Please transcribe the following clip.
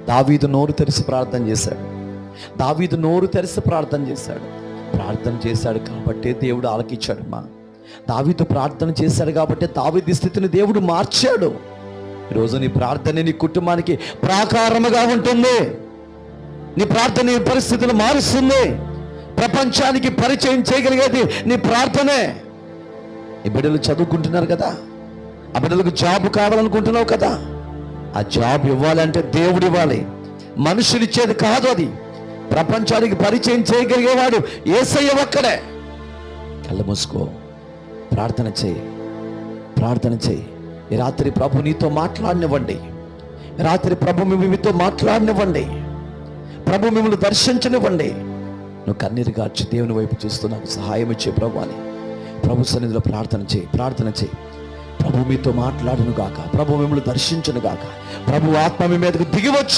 దావీదు నోరు తెరిచి ప్రార్థన చేశాడు. దావీదు నోరు తెరిచి ప్రార్థన చేశాడు. ప్రార్థన చేశాడు కాబట్టి దేవుడు ఆలకించాడమ్మా. దావీదు ప్రార్థన చేశాడు కాబట్టి దావీదు స్థితిని దేవుడు మార్చాడు. ఈరోజు నీ ప్రార్థన నీ కుటుంబానికి ప్రాకారముగా ఉంటుంది. నీ ప్రార్థన నీ పరిస్థితులు మారుస్తుంది. ప్రపంచానికి పరిచయం చేయగలిగేది నీ ప్రార్థనే. నీ బిడ్డలు చదువుకుంటున్నారు కదా, ఆ బిడ్డలకు జాబ్ కావాలనుకుంటున్నావు కదా, ఆ జాబ్ ఇవ్వాలంటే దేవుడు ఇవ్వాలి, మనుషులు ఇచ్చేది కాదు. అది ప్రపంచానికి పరిచయం చేయగలిగేవాడు యేసయ్య ఒక్కడే. కళ్ళు మూసుకో, ప్రార్థన చేయి, ప్రార్థన చేయి. ఈ రాత్రి ప్రభు నీతో మాట్లాడనివ్వండి. రాత్రి ప్రభు మీతో మాట్లాడనివ్వండి. ప్రభు మిమ్మల్ని దర్శించనివ్వండి. నువ్వు కన్నీరు గార్చి దేవుని వైపు చూస్తూ నాకు సహాయం ఇచ్చే ప్రభు అని ప్రభు సన్నిధిలో ప్రార్థన చేయి, ప్రార్థన చేయి. ప్రభు మీతో మాట్లాడును గాక, ప్రభు మిమ్మల్ని దర్శించును గాక, ప్రభు ఆత్మ మీ మీదకు దిగివచ్చు.